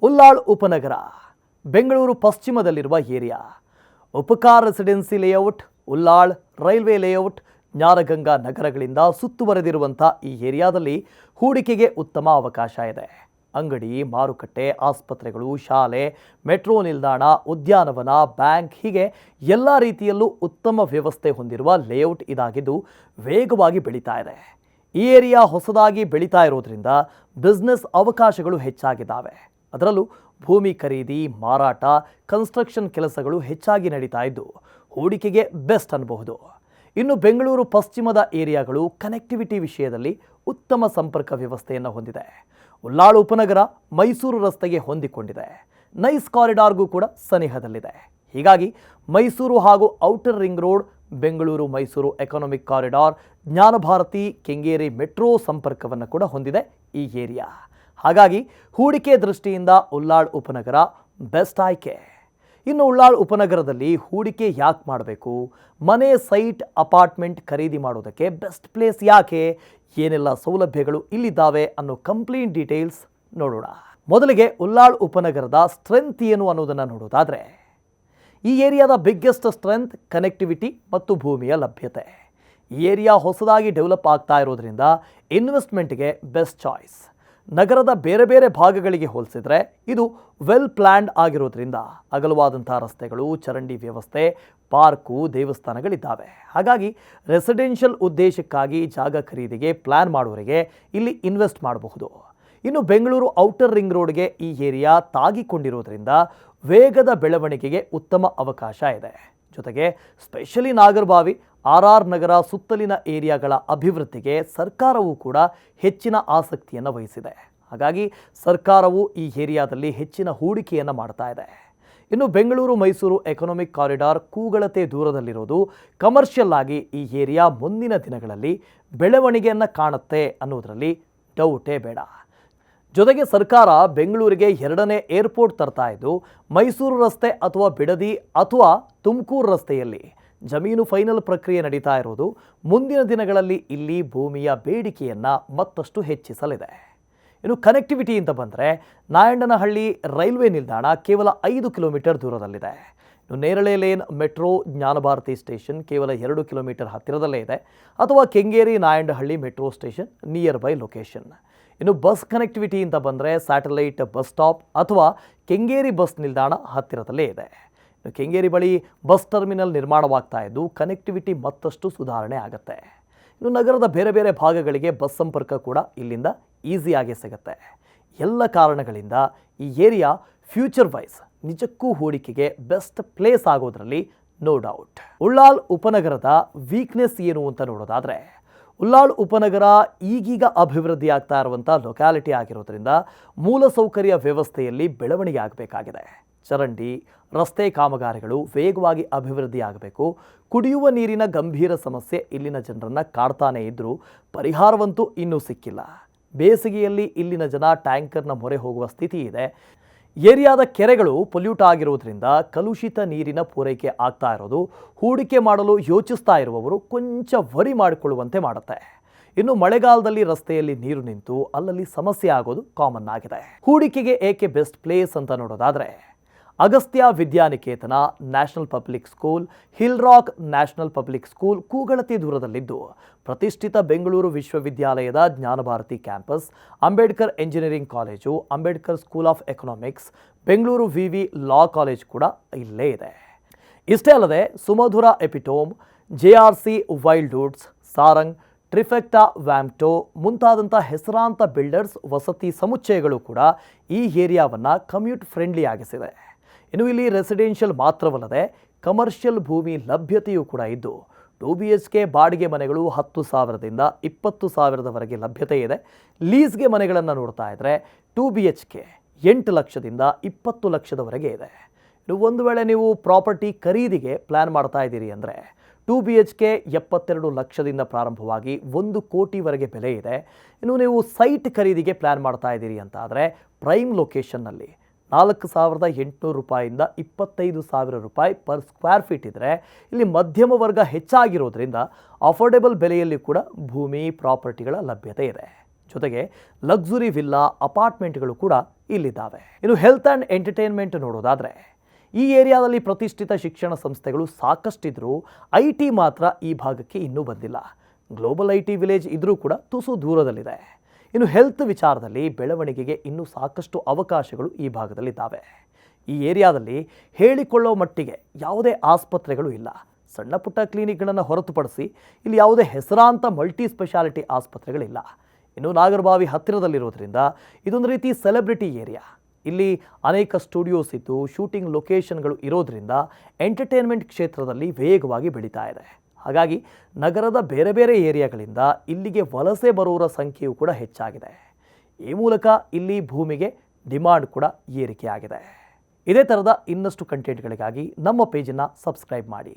ಉಲ್ಲಾಳ್ ಉಪನಗರ ಬೆಂಗಳೂರು ಪಶ್ಚಿಮದಲ್ಲಿರುವ area. Upkar residency layout, Ullal railway layout, Jnanaganga ನಗರಗಳಿಂದ ಸುತ್ತುವರೆದಿರುವಂಥ ಈ ಏರಿಯಾದಲ್ಲಿ ಹೂಡಿಕೆಗೆ ಉತ್ತಮ ಅವಕಾಶ ಇದೆ. ಅಂಗಡಿ, ಮಾರುಕಟ್ಟೆ, ಆಸ್ಪತ್ರೆಗಳು, ಶಾಲೆ, ಮೆಟ್ರೋ ನಿಲ್ದಾಣ, ಉದ್ಯಾನವನ, ಬ್ಯಾಂಕ್ ಹೀಗೆ ಎಲ್ಲ ರೀತಿಯಲ್ಲೂ ಉತ್ತಮ ವ್ಯವಸ್ಥೆ ಹೊಂದಿರುವ ಲೇಔಟ್ ಇದಾಗಿದ್ದು ವೇಗವಾಗಿ ಬೆಳೀತಾ ಇದೆ. ಈ ಏರಿಯಾ ಹೊಸದಾಗಿ ಬೆಳೀತಾ ಇರೋದ್ರಿಂದ ಬಿಸ್ನೆಸ್ ಅವಕಾಶಗಳು ಹೆಚ್ಚಾಗಿದ್ದಾವೆ. ಅದರಲ್ಲೂ ಭೂಮಿ ಖರೀದಿ, ಮಾರಾಟ, ಕನ್ಸ್ಟ್ರಕ್ಷನ್ ಕೆಲಸಗಳು ಹೆಚ್ಚಾಗಿ ನಡೀತಾ ಇದ್ದು ಹೂಡಿಕೆಗೆ ಬೆಸ್ಟ್ ಅನ್ನಬಹುದು. ಇನ್ನು ಬೆಂಗಳೂರು ಪಶ್ಚಿಮದ ಏರಿಯಾಗಳು ಕನೆಕ್ಟಿವಿಟಿ ವಿಷಯದಲ್ಲಿ ಉತ್ತಮ ಸಂಪರ್ಕ ವ್ಯವಸ್ಥೆಯನ್ನು ಹೊಂದಿದೆ. ಉಲ್ಲಾಳ್ ಉಪನಗರ ಮೈಸೂರು ರಸ್ತೆಗೆ ಹೊಂದಿಕೊಂಡಿದೆ. ನೈಸ್ ಕಾರಿಡಾರ್ಗೂ ಕೂಡ ಸನಿಹದಲ್ಲಿದೆ. ಹೀಗಾಗಿ ಮೈಸೂರು ಹಾಗೂ outer ring road, Bengaluru Mysuru economic corridor, Jnanabharathi, Kengeri metro ಸಂಪರ್ಕವನ್ನು ಕೂಡ ಹೊಂದಿದೆ ಈ ಏರಿಯಾ. ಹಾಗಾಗಿ ಹೂಡಿಕೆ ದೃಷ್ಟಿಯಿಂದ ಉಲ್ಲಾಳ್ ಉಪನಗರ ಬೆಸ್ಟ್ ಆಯ್ಕೆ. ಇನ್ನು ಉಲ್ಲಾಳ್ ಉಪನಗರದಲ್ಲಿ ಹೂಡಿಕೆ ಯಾಕೆ ಮಾಡಬೇಕು, ಮನೆ, ಸೈಟ್, ಅಪಾರ್ಟ್ಮೆಂಟ್ ಖರೀದಿ ಮಾಡೋದಕ್ಕೆ ಬೆಸ್ಟ್ ಪ್ಲೇಸ್ ಯಾಕೆ, ಏನೆಲ್ಲ ಸೌಲಭ್ಯಗಳು ಇಲ್ಲಿದ್ದಾವೆ ಅನ್ನೋ ಕಂಪ್ಲೀಟ್ ಡೀಟೇಲ್ಸ್ ನೋಡೋಣ. ಮೊದಲಿಗೆ ಉಲ್ಲಾಳ್ ಉಪನಗರದ ಸ್ಟ್ರೆಂತ್ ಏನು ಅನ್ನೋದನ್ನು ನೋಡೋದಾದರೆ, ಈ ಏರಿಯಾದ ಬಿಗ್ಗೆಸ್ಟ್ ಸ್ಟ್ರೆಂತ್ ಕನೆಕ್ಟಿವಿಟಿ ಮತ್ತು ಭೂಮಿಯ ಲಭ್ಯತೆ. ಈ ಏರಿಯಾ ಹೊಸದಾಗಿ ಡೆವಲಪ್ ಆಗ್ತಾ ಇರೋದ್ರಿಂದ ಇನ್ವೆಸ್ಟ್ಮೆಂಟ್ಗೆ ಬೆಸ್ಟ್ ಚಾಯ್ಸ್. ನಗರದ ಬೇರೆ ಬೇರೆ ಭಾಗಗಳಿಗೆ ಹೋಲಿಸಿದರೆ ಇದು ವೆಲ್ ಪ್ಲ್ಯಾನ್ಡ್ ಆಗಿರೋದ್ರಿಂದ ಅಗಲವಾದಂಥ ರಸ್ತೆಗಳು, ಚರಂಡಿ ವ್ಯವಸ್ಥೆ, ಪಾರ್ಕು, ದೇವಸ್ಥಾನಗಳಿದ್ದಾವೆ. ಹಾಗಾಗಿ ರೆಸಿಡೆನ್ಷಿಯಲ್ ಉದ್ದೇಶಕ್ಕಾಗಿ ಜಾಗ ಖರೀದಿಗೆ ಪ್ಲ್ಯಾನ್ ಮಾಡೋರಿಗೆ ಇಲ್ಲಿ ಇನ್ವೆಸ್ಟ್ ಮಾಡಬಹುದು. ಇನ್ನು ಬೆಂಗಳೂರು ಔಟರ್ ರಿಂಗ್ ರೋಡ್ಗೆ ಈ ಏರಿಯಾ ತಾಗಿಕೊಂಡಿರೋದ್ರಿಂದ ವೇಗದ ಬೆಳವಣಿಗೆಗೆ ಉತ್ತಮ ಅವಕಾಶ ಇದೆ. ಜೊತೆಗೆ ಸ್ಪೆಷಲಿ ನಾಗರಬಾವಿ, ಆರ್ ನಗರ ಸುತ್ತಲಿನ ಏರಿಯಾಗಳ ಅಭಿವೃದ್ಧಿಗೆ ಸರ್ಕಾರವೂ ಕೂಡ ಹೆಚ್ಚಿನ ಆಸಕ್ತಿಯನ್ನು ವಹಿಸಿದೆ. ಹಾಗಾಗಿ ಸರ್ಕಾರವು ಈ ಏರಿಯಾದಲ್ಲಿ ಹೆಚ್ಚಿನ ಹೂಡಿಕೆಯನ್ನು ಮಾಡ್ತಾ ಇದೆ. ಇನ್ನು ಬೆಂಗಳೂರು ಮೈಸೂರು ಎಕನಾಮಿಕ್ ಕಾರಿಡಾರ್ ಕೂಗಳತೆ ದೂರದಲ್ಲಿರೋದು ಕಮರ್ಷಿಯಲ್ ಆಗಿ ಈ ಏರಿಯಾ ಮುಂದಿನ ದಿನಗಳಲ್ಲಿ ಬೆಳವಣಿಗೆಯನ್ನು ಕಾಣುತ್ತೆ ಅನ್ನೋದರಲ್ಲಿ ಡೌಟೇ ಬೇಡ. ಜೊತೆಗೆ ಸರ್ಕಾರ ಬೆಂಗಳೂರಿಗೆ 2ನೇ ಏರ್ಪೋರ್ಟ್ ತರ್ತಾ ಇದ್ದು ಮೈಸೂರು ರಸ್ತೆ ಅಥವಾ ಬಿಡದಿ ಅಥವಾ ತುಮಕೂರು ರಸ್ತೆಯಲ್ಲಿ ಜಮೀನು ಫೈನಲ್ ಪ್ರಕ್ರಿಯೆ ನಡೀತಾ ಇರೋದು ಮುಂದಿನ ದಿನಗಳಲ್ಲಿ ಇಲ್ಲಿ ಭೂಮಿಯ ಬೇಡಿಕೆಯನ್ನು ಮತ್ತಷ್ಟು ಹೆಚ್ಚಿಸಲಿದೆ. ಇನ್ನು ಕನೆಕ್ಟಿವಿಟಿ ಅಂತ ಬಂದರೆ ನಾಯಂಡನಹಳ್ಳಿ ರೈಲ್ವೆ ನಿಲ್ದಾಣ ಕೇವಲ 5 ಕಿಲೋಮೀಟರ್ ದೂರದಲ್ಲಿದೆ. ಇನ್ನು ನೇರಳೆ ಲೇನ್ ಮೆಟ್ರೋ ಜ್ಞಾನಭಾರತಿ ಸ್ಟೇಷನ್ ಕೇವಲ 2 ಕಿಲೋಮೀಟರ್ ಹತ್ತಿರದಲ್ಲೇ ಇದೆ, ಅಥವಾ Kengeri Nayandahalli metro station near by location. ಇನ್ನು ಬಸ್ ಕನೆಕ್ಟಿವಿಟಿ ಅಂತ ಬಂದರೆ ಸ್ಯಾಟಲೈಟ್ ಬಸ್ ಸ್ಟಾಪ್ ಅಥವಾ ಕೆಂಗೇರಿ ಬಸ್ ನಿಲ್ದಾಣ ಹತ್ತಿರದಲ್ಲೇ ಇದೆ. ಇನ್ನು ಕೆಂಗೇರಿ ಬಳಿ ಬಸ್ ಟರ್ಮಿನಲ್ ನಿರ್ಮಾಣವಾಗ್ತಾ ಇದ್ದು ಕನೆಕ್ಟಿವಿಟಿ ಮತ್ತಷ್ಟು ಸುಧಾರಣೆ ಆಗುತ್ತೆ. ಇನ್ನು ನಗರದ ಬೇರೆ ಬೇರೆ ಭಾಗಗಳಿಗೆ ಬಸ್ ಸಂಪರ್ಕ ಕೂಡ ಇಲ್ಲಿಂದ ಈಸಿಯಾಗಿ ಸಿಗುತ್ತೆ. ಎಲ್ಲ ಕಾರಣಗಳಿಂದ ಈ ಏರಿಯಾ ಫ್ಯೂಚರ್ ವೈಸ್ ನಿಜಕ್ಕೂ ಹೂಡಿಕೆಗೆ ಬೆಸ್ಟ್ ಪ್ಲೇಸ್ ಆಗೋದ್ರಲ್ಲಿ ನೋ ಡೌಟ್. ಉಲ್ಲಾಳ್ ಉಪನಗರದ ವೀಕ್ನೆಸ್ ಏನು ಅಂತ ನೋಡೋದಾದರೆ, ಉಲ್ಲಾಳ್ ಉಪನಗರ ಈಗೀಗ ಅಭಿವೃದ್ಧಿ ಆಗ್ತಾ ಇರುವಂಥ ಲೊಕ್ಯಾಲಿಟಿ ಆಗಿರೋದ್ರಿಂದ ಮೂಲಸೌಕರ್ಯ ವ್ಯವಸ್ಥೆಯಲ್ಲಿ ಬೆಳವಣಿಗೆ ಆಗಬೇಕಾಗಿದೆ. ಚರಂಡಿ, ರಸ್ತೆ ಕಾಮಗಾರಿಗಳು ವೇಗವಾಗಿ ಅಭಿವೃದ್ಧಿ ಆಗಬೇಕು. ಕುಡಿಯುವ ನೀರಿನ ಗಂಭೀರ ಸಮಸ್ಯೆ ಇಲ್ಲಿನ ಜನರನ್ನು ಕಾಡ್ತಾನೇ ಇದ್ದರೂ ಪರಿಹಾರವಂತೂ ಇನ್ನೂ ಸಿಕ್ಕಿಲ್ಲ. ಬೇಸಿಗೆಯಲ್ಲಿ ಇಲ್ಲಿನ ಜನ ಟ್ಯಾಂಕರ್ನ ಮೊರೆ ಹೋಗುವ ಸ್ಥಿತಿ ಇದೆ. ಏರಿಯಾದ ಕೆರೆಗಳು ಪೊಲ್ಯೂಟ್ ಆಗಿರೋದ್ರಿಂದ ಕಲುಷಿತ ನೀರಿನ ಪೂರೈಕೆ ಆಗ್ತಾ ಇರೋದು ಹೂಡಿಕೆ ಮಾಡಲು ಯೋಚಿಸ್ತಾ ಇರುವವರು ಕೊಂಚ ವರಿ ಮಾಡಿಕೊಳ್ಳುವಂತೆ ಮಾಡುತ್ತೆ. ಇನ್ನು ಮಳೆಗಾಲದಲ್ಲಿ ರಸ್ತೆಯಲ್ಲಿ ನೀರು ನಿಂತು ಅಲ್ಲಲ್ಲಿ ಸಮಸ್ಯೆ ಆಗೋದು ಕಾಮನ್ ಆಗಿದೆ. ಹೂಡಿಕೆಗೆ ಏಕೆ ಬೆಸ್ಟ್ ಪ್ಲೇಸ್ ಅಂತ ನೋಡೋದಾದರೆ, Agastya Vidyaniketan national public school, hill rock national public school ಕೂಗಳತೆ ದೂರದಲ್ಲಿದ್ದು ಪ್ರತಿಷ್ಠಿತ ಬೆಂಗಳೂರು ವಿಶ್ವವಿದ್ಯಾಲಯದ Jnanabharathi campus, Ambedkar engineering college, Ambedkar school of economics, Bengaluru ವಿವಿ ಲಾ ಕಾಲೇಜ್ ಕೂಡ ಇಲ್ಲೇ ಇದೆ. ಇಷ್ಟೇ ಅಲ್ಲದೆ Sumadhura Epitome, JRC Wildwoods, Saarang, Trifecta ವ್ಯಾಮ್ಟೋ ಮುಂತಾದಂಥ ಹೆಸರಾಂತ ಬಿಲ್ಡರ್ಸ್ ವಸತಿ ಸಮುಚ್ಚಯಗಳು ಕೂಡ ಈ ಏರಿಯಾವನ್ನು ಕಮ್ಯೂಟ್ ಫ್ರೆಂಡ್ಲಿ ಆಗಿಸಿದೆ. ಇನ್ನು ಇಲ್ಲಿ ರೆಸಿಡೆನ್ಷಿಯಲ್ ಮಾತ್ರವಲ್ಲದೆ ಕಮರ್ಷಿಯಲ್ ಭೂಮಿ ಲಭ್ಯತೆಯೂ ಕೂಡ ಇದ್ದು 2 BHK ಬಾಡಿಗೆ ಮನೆಗಳು 10,000ದಿಂದ 20,000ದವರೆಗೆ ಲಭ್ಯತೆ ಇದೆ. ಲೀಸ್ಗೆ ಮನೆಗಳನ್ನು ನೋಡ್ತಾ ಇದ್ದರೆ 2 BHK 8 ಲಕ್ಷದಿಂದ 20 ಲಕ್ಷದವರೆಗೆ ಇದೆ. ಇನ್ನು ಒಂದು ವೇಳೆ ನೀವು ಪ್ರಾಪರ್ಟಿ ಖರೀದಿಗೆ ಪ್ಲ್ಯಾನ್ ಮಾಡ್ತಾ ಇದ್ದೀರಿ ಅಂದರೆ 2 BHK 72 ಲಕ್ಷದಿಂದ ಪ್ರಾರಂಭವಾಗಿ 1 ಕೋಟಿವರೆಗೆ ಬೆಲೆ ಇದೆ. ಇನ್ನು ನೀವು ಸೈಟ್ ಖರೀದಿಗೆ ಪ್ಲ್ಯಾನ್ ಮಾಡ್ತಾ ಇದ್ದೀರಿ ಅಂತ ಆದರೆ ಪ್ರೈಮ್ ಲೊಕೇಶನ್ನಲ್ಲಿ 4,800 ರೂಪಾಯಿಂದ 25,000 ರೂಪಾಯಿ ಪರ್ ಸ್ಕ್ವೇರ್ ಫೀಟ್ ಇದ್ದರೆ, ಇಲ್ಲಿ ಮಧ್ಯಮ ವರ್ಗ ಹೆಚ್ಚಾಗಿರೋದ್ರಿಂದ ಅಫೋರ್ಡೆಬಲ್ ಬೆಲೆಯಲ್ಲಿ ಕೂಡ ಭೂಮಿ ಪ್ರಾಪರ್ಟಿಗಳ ಲಭ್ಯತೆ ಇದೆ. ಜೊತೆಗೆ ಲಕ್ಸುರಿ ವಿಲ್ಲಾ ಅಪಾರ್ಟ್ಮೆಂಟ್ಗಳು ಕೂಡ ಇಲ್ಲಿದ್ದಾವೆ. ಇನ್ನು ಹೆಲ್ತ್ ಆ್ಯಂಡ್ ಎಂಟರ್ಟೈನ್ಮೆಂಟ್ ನೋಡೋದಾದರೆ ಈ ಏರಿಯಾದಲ್ಲಿ ಪ್ರತಿಷ್ಠಿತ ಶಿಕ್ಷಣ ಸಂಸ್ಥೆಗಳು ಸಾಕಷ್ಟಿದ್ರೂ IT ಮಾತ್ರ ಈ ಭಾಗಕ್ಕೆ ಇನ್ನೂ ಬಂದಿಲ್ಲ. ಗ್ಲೋಬಲ್ IT ವಿಲೇಜ್ ಇದ್ರೂ ಕೂಡ ತುಸು ದೂರದಲ್ಲಿದೆ. ಇನ್ನು ಹೆಲ್ತ್ ವಿಚಾರದಲ್ಲಿ ಬೆಳವಣಿಗೆಗೆ ಇನ್ನೂ ಸಾಕಷ್ಟು ಅವಕಾಶಗಳು ಈ ಭಾಗದಲ್ಲಿದ್ದಾವೆ. ಈ ಏರಿಯಾದಲ್ಲಿ ಹೇಳಿಕೊಳ್ಳೋ ಮಟ್ಟಿಗೆ ಯಾವುದೇ ಆಸ್ಪತ್ರೆಗಳು ಇಲ್ಲ. ಸಣ್ಣ ಪುಟ್ಟ ಕ್ಲಿನಿಕ್ಗಳನ್ನು ಹೊರತುಪಡಿಸಿ ಇಲ್ಲಿ ಯಾವುದೇ ಹೆಸರಾಂತ ಮಲ್ಟಿ ಸ್ಪೆಷಾಲಿಟಿ ಆಸ್ಪತ್ರೆಗಳಿಲ್ಲ. ಇನ್ನು ನಾಗರಬಾವಿ ಹತ್ತಿರದಲ್ಲಿರೋದ್ರಿಂದ ಇದೊಂದು ರೀತಿ ಸೆಲೆಬ್ರಿಟಿ ಏರಿಯಾ. ಇಲ್ಲಿ ಅನೇಕ ಸ್ಟುಡಿಯೋಸ್ ಇದ್ದು ಶೂಟಿಂಗ್ ಲೊಕೇಶನ್ಗಳು ಇರೋದ್ರಿಂದ ಎಂಟರ್ಟೈನ್ಮೆಂಟ್ ಕ್ಷೇತ್ರದಲ್ಲಿ ವೇಗವಾಗಿ ಬೆಳೀತಾ ಇದೆ. ಹಾಗಾಗಿ ನಗರದ ಬೇರೆ ಬೇರೆ ಏರಿಯಾಗಳಿಂದ ಇಲ್ಲಿಗೆ ವಲಸೆ ಬರುವವರ ಸಂಖ್ಯೆಯೂ ಕೂಡ ಹೆಚ್ಚಾಗಿದೆ. ಈ ಮೂಲಕ ಇಲ್ಲಿ ಭೂಮಿಗೆ ಡಿಮಾಂಡ್ ಕೂಡ ಏರಿಕೆಯಾಗಿದೆ. ಇದೇ ಥರದ ಇನ್ನಷ್ಟು ಕಂಟೆಂಟ್ಗಳಿಗಾಗಿ ನಮ್ಮ ಪೇಜನ್ನು ಸಬ್ಸ್ಕ್ರೈಬ್ ಮಾಡಿ.